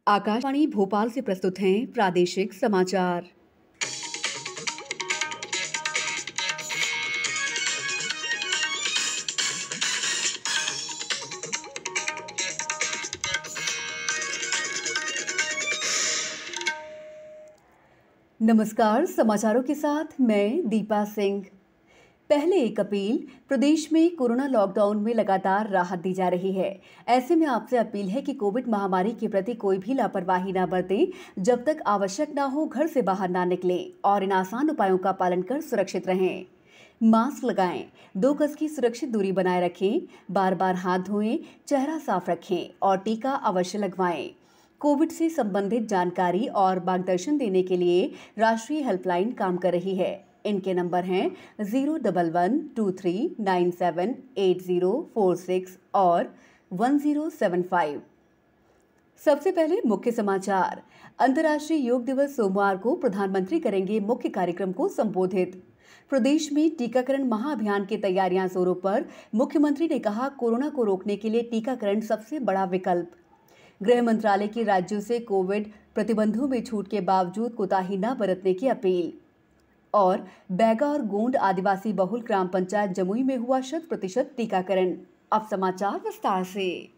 आकाशवाणी भोपाल से प्रस्तुत हैं प्रादेशिक समाचार। नमस्कार, समाचारों के साथ मैं दीपा सिंह। पहले एक अपील। प्रदेश में कोरोना लॉकडाउन में लगातार राहत दी जा रही है। ऐसे में आपसे अपील है कि कोविड महामारी के प्रति कोई भी लापरवाही न बरतें। जब तक आवश्यक न हो घर से बाहर ना निकलें और इन आसान उपायों का पालन कर सुरक्षित रहें। मास्क लगाएं, 2 गज की सुरक्षित दूरी बनाए रखें, बार-बार हाथ धोएं, चेहरा साफ रखें और टीका अवश्य लगवाएं। कोविड से संबंधित जानकारी और मार्गदर्शन देने के लिए राष्ट्रीय हेल्पलाइन काम कर रही है। इनके नंबर हैं 01123978046 और 1075। सबसे पहले मुख्य समाचार। अंतर्राष्ट्रीय योग दिवस सोमवार को प्रधानमंत्री करेंगे मुख्य कार्यक्रम को संबोधित। प्रदेश में टीकाकरण महाअभियान की तैयारियां जोरों पर। मुख्यमंत्री ने कहा, कोरोना को रोकने के लिए टीकाकरण सबसे बड़ा विकल्प। गृह मंत्रालय की राज्यों से कोविड प्रतिबंधों में छूट के बावजूद कोताही न बरतने की अपील। और बैगा और गोंड आदिवासी बहुल ग्राम पंचायत जमुई में हुआ 100% टीकाकरण। अब समाचार विस्तार से।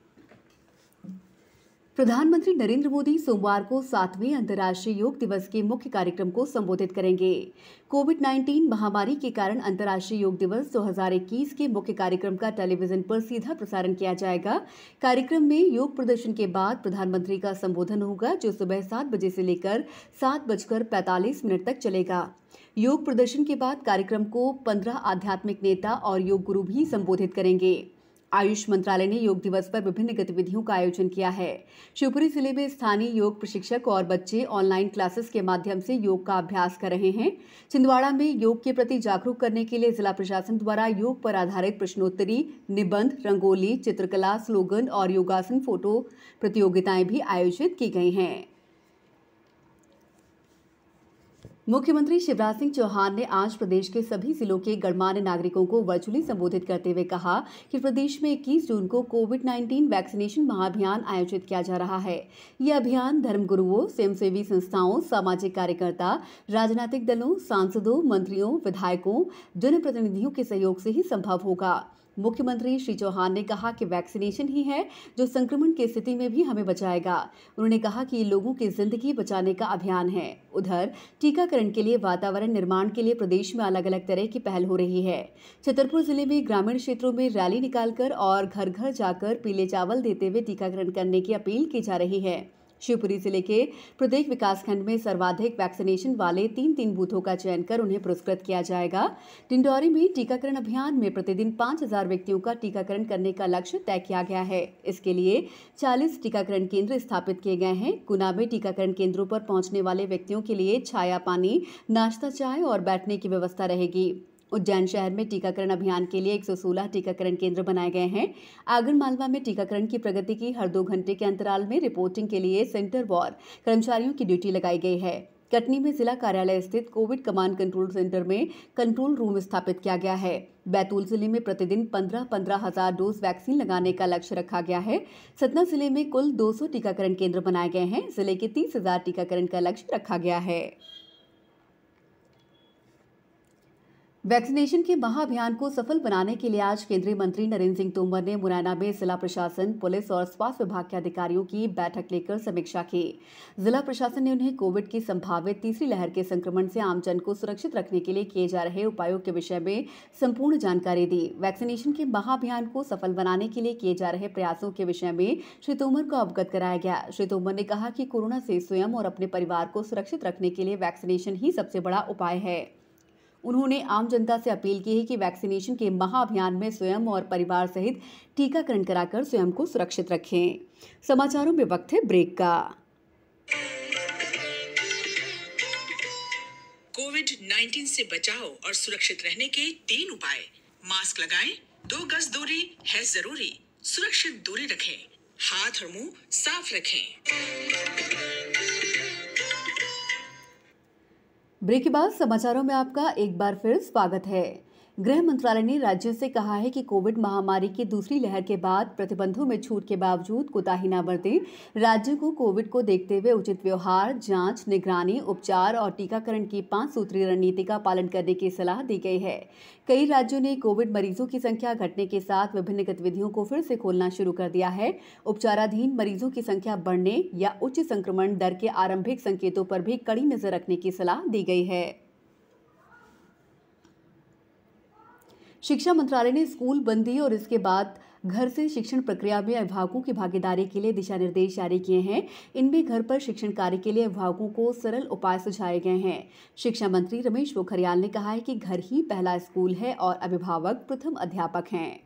प्रधानमंत्री नरेंद्र मोदी सोमवार को 7वें अंतर्राष्ट्रीय योग दिवस के मुख्य कार्यक्रम को संबोधित करेंगे। कोविड-19 महामारी के कारण अंतर्राष्ट्रीय योग दिवस 2021 के मुख्य कार्यक्रम का टेलीविजन पर सीधा प्रसारण किया जाएगा। कार्यक्रम में योग प्रदर्शन के बाद प्रधानमंत्री का संबोधन होगा, जो सुबह 7 बजे से लेकर 7:45 तक चलेगा। योग प्रदर्शन के बाद कार्यक्रम को 15 आध्यात्मिक नेता और योग गुरु भी संबोधित करेंगे। आयुष मंत्रालय ने योग दिवस पर विभिन्न गतिविधियों का आयोजन किया है। शिवपुरी जिले में स्थानीय योग प्रशिक्षक और बच्चे ऑनलाइन क्लासेस के माध्यम से योग का अभ्यास कर रहे हैं। छिंदवाड़ा में योग के प्रति जागरूक करने के लिए जिला प्रशासन द्वारा योग पर आधारित प्रश्नोत्तरी, निबंध, रंगोली, चित्रकला, स्लोगन और योगासन फोटो प्रतियोगिताएं भी आयोजित की गई हैं। मुख्यमंत्री शिवराज सिंह चौहान ने आज प्रदेश के सभी जिलों के गणमान्य नागरिकों को वर्चुअली संबोधित करते हुए कहा कि प्रदेश में 21 जून को कोविड-19 वैक्सीनेशन महाअभियान आयोजित किया जा रहा है। यह अभियान धर्मगुरुओं, स्वयंसेवी संस्थाओं, सामाजिक कार्यकर्ता, राजनीतिक दलों, सांसदों, मंत्रियों, विधायकों, जनप्रतिनिधियों के सहयोग से ही संभव होगा। मुख्यमंत्री श्री चौहान ने कहा कि वैक्सीनेशन ही है जो संक्रमण की स्थिति में भी हमें बचाएगा। उन्होंने कहा कि ये लोगों की जिंदगी बचाने का अभियान है। उधर टीकाकरण के लिए वातावरण निर्माण के लिए प्रदेश में अलग अलग तरह की पहल हो रही है। छतरपुर जिले में ग्रामीण क्षेत्रों में रैली निकालकर और घर घर जाकर पीले चावल देते हुए टीकाकरण करने की अपील की जा रही है। शिवपुरी जिले के प्रत्येक विकासखंड में सर्वाधिक वैक्सीनेशन वाले 3-3 बूथों का चयन कर उन्हें पुरस्कृत किया जाएगा। डिंडौरी में टीकाकरण अभियान में प्रतिदिन 5000 व्यक्तियों का टीकाकरण करने का लक्ष्य तय किया गया है। इसके लिए 40 टीकाकरण केंद्र स्थापित किए गए हैं। गुना में टीकाकरण केंद्रों पर पहुंचने वाले व्यक्तियों के लिए छाया पानी, नाश्ता, चाय और बैठने की व्यवस्था रहेगी। उज्जैन शहर में टीकाकरण अभियान के लिए 116 टीकाकरण केंद्र बनाए गए हैं। आगरमालवा में टीकाकरण की प्रगति की हर 2 घंटे के अंतराल में रिपोर्टिंग के लिए सेंटर वॉर कर्मचारियों की ड्यूटी लगाई गई है। कटनी में जिला कार्यालय स्थित कोविड कमांड कंट्रोल सेंटर में कंट्रोल रूम स्थापित किया गया है। बैतूल जिले में प्रतिदिन 15 हजार डोज वैक्सीन लगाने का लक्ष्य रखा गया है। सतना जिले में कुल 200 टीकाकरण केंद्र बनाए गए हैं। जिले के 30,000 टीकाकरण का लक्ष्य रखा गया है। वैक्सीनेशन के महाअभियान को सफल बनाने के लिए आज केंद्रीय मंत्री नरेंद्र सिंह तोमर ने मुरैना में जिला प्रशासन, पुलिस और स्वास्थ्य विभाग के अधिकारियों की बैठक लेकर समीक्षा की। जिला प्रशासन ने उन्हें कोविड की संभावित तीसरी लहर के संक्रमण से आमजन को सुरक्षित रखने के लिए किए जा रहे उपायों के विषय में संपूर्ण जानकारी दी। वैक्सीनेशन के महाअभियान को सफल बनाने के लिए किए जा रहे प्रयासों के विषय में श्री तोमर को अवगत कराया गया। श्री तोमर ने कहा कि कोरोना से स्वयं और अपने परिवार को सुरक्षित रखने के लिए वैक्सीनेशन ही सबसे बड़ा उपाय है। उन्होंने आम जनता से अपील की है कि वैक्सीनेशन के महाअभियान में स्वयं और परिवार सहित टीकाकरण कराकर स्वयं को सुरक्षित रखें। समाचारों में वक्त है ब्रेक का। कोविड-19 से बचाव और सुरक्षित रहने के 3 उपाय। मास्क लगाएं, 2 गज दूरी है जरूरी, सुरक्षित दूरी रखें, हाथ और मुंह साफ रखें। ब्रेक के बाद समाचारों में आपका एक बार फिर स्वागत है। गृह मंत्रालय ने राज्यों से कहा है कि कोविड महामारी की दूसरी लहर के बाद प्रतिबंधों में छूट के बावजूद कोताही न बरतें। राज्यों को कोविड को देखते हुए उचित व्यवहार, जांच, निगरानी, उपचार और टीकाकरण की 5 सूत्रीय रणनीति का पालन करने की सलाह दी गई है। कई राज्यों ने कोविड मरीजों की संख्या घटने के साथ विभिन्न गतिविधियों को फिर से खोलना शुरू कर दिया है। उपचाराधीन मरीजों की संख्या बढ़ने या उच्च संक्रमण दर के आरंभिक संकेतों पर भी कड़ी नजर रखने की सलाह दी गई है। शिक्षा मंत्रालय ने स्कूल बंदी और इसके बाद घर से शिक्षण प्रक्रिया में अभिभावकों की भागीदारी के लिए दिशा निर्देश जारी किए हैं। इनमें घर पर शिक्षण कार्य के लिए अभिभावकों को सरल उपाय सुझाए गए हैं। शिक्षा मंत्री रमेश पोखरियाल ने कहा है कि घर ही पहला स्कूल है और अभिभावक प्रथम अध्यापक हैं।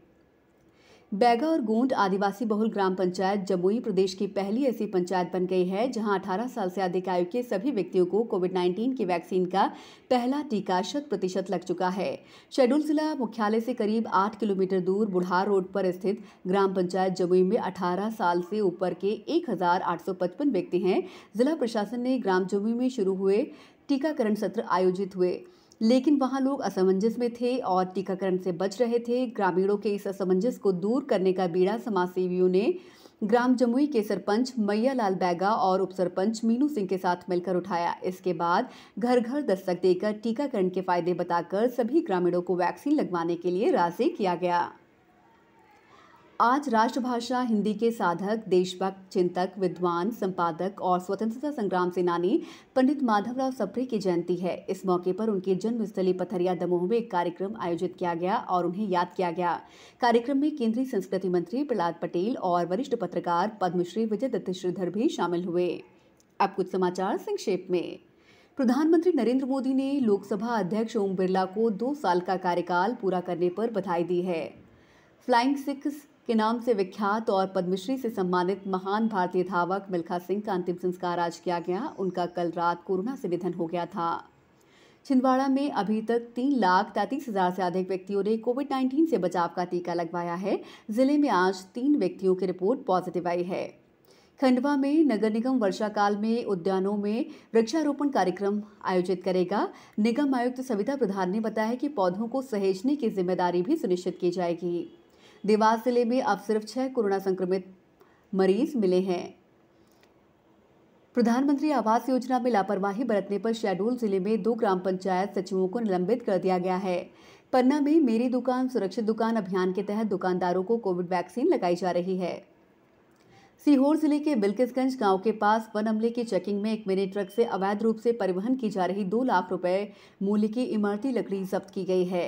बैगा और गोंड आदिवासी बहुल ग्राम पंचायत जमुई प्रदेश की पहली ऐसी पंचायत बन गई है जहां 18 साल से अधिक आयु के सभी व्यक्तियों को कोविड-19 की वैक्सीन का पहला टीका 100% लग चुका है। शेड्यूल जिला मुख्यालय से करीब 8 किलोमीटर दूर बुढ़ार रोड पर स्थित ग्राम पंचायत जमुई में 18 साल से ऊपर के 1855 व्यक्ति हैं। जिला प्रशासन ने ग्राम जमुई में शुरू हुए टीकाकरण सत्र आयोजित हुए, लेकिन वहां लोग असमंजस में थे और टीकाकरण से बच रहे थे। ग्रामीणों के इस असमंजस को दूर करने का बीड़ा समाजसेवियों ने ग्राम जमुई के सरपंच मैया लाल बैगा और उपसरपंच मीनू सिंह के साथ मिलकर उठाया। इसके बाद घर घर दस्तक देकर टीकाकरण के फायदे बताकर सभी ग्रामीणों को वैक्सीन लगवाने के लिए राजी किया गया। आज राष्ट्रभाषा हिंदी के साधक, देशभक्त, चिंतक, विद्वान, संपादक और स्वतंत्रता संग्राम सेनानी पंडित माधवराव सप्रे की जयंती है। इस मौके पर उनकी जन्मस्थली पथरिया दमोह में एक कार्यक्रम आयोजित किया गया और उन्हें याद किया गया। कार्यक्रम में केंद्रीय संस्कृति मंत्री प्रहलाद पटेल और वरिष्ठ पत्रकार पद्मश्री विजय दत्त श्रीधर भी शामिल हुए। अब कुछ समाचार संक्षेप में। प्रधानमंत्री नरेंद्र मोदी ने लोकसभा अध्यक्ष ओम बिरला को 2 साल का कार्यकाल पूरा करने पर बधाई दी है। फ्लाइंग सिक्स के नाम से विख्यात और पद्मश्री से सम्मानित महान भारतीय धावक मिल्खा सिंह का अंतिम संस्कार आज किया गया। उनका कल रात कोरोना से निधन हो गया था। छिंदवाड़ा में अभी तक 3,33,000 से अधिक व्यक्तियों ने कोविड-19 से बचाव का टीका लगवाया है। जिले में आज 3 व्यक्तियों की रिपोर्ट पॉजिटिव आई है। खंडवा में नगर निगम वर्षाकाल में उद्यानों में वृक्षारोपण कार्यक्रम आयोजित करेगा। निगम आयुक्त सविता प्रधान ने बताया कि पौधों को सहेजने की जिम्मेदारी भी सुनिश्चित की जाएगी। देवास जिले में अब सिर्फ 6 कोरोना संक्रमित मरीज मिले हैं। प्रधानमंत्री आवास योजना में लापरवाही बरतने पर शहडोल जिले में 2 ग्राम पंचायत सचिवों को निलंबित कर दिया गया है। पन्ना में मेरी दुकान सुरक्षित दुकान अभियान के तहत दुकानदारों को कोविड वैक्सीन लगाई जा रही है। सीहोर जिले के बिल्किसगंज गांव के पास वन अमले की चेकिंग में एक मिनी ट्रक से अवैध रूप से परिवहन की जा रही 2 लाख रुपए मूल्य की इमारती लकड़ी जब्त की गई है।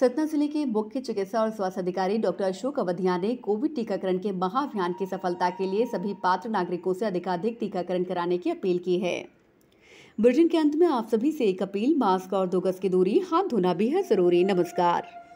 सतना जिले के मुख्य चिकित्सा और स्वास्थ्य अधिकारी डॉक्टर अशोक अवधिया ने कोविड टीकाकरण के महाअभियान की सफलता के लिए सभी पात्र नागरिकों से अधिकाधिक टीकाकरण कराने की अपील की है। बुलेटिन के अंत में आप सभी से एक अपील, मास्क और 2 गज की दूरी, हाथ धोना भी है जरूरी। नमस्कार।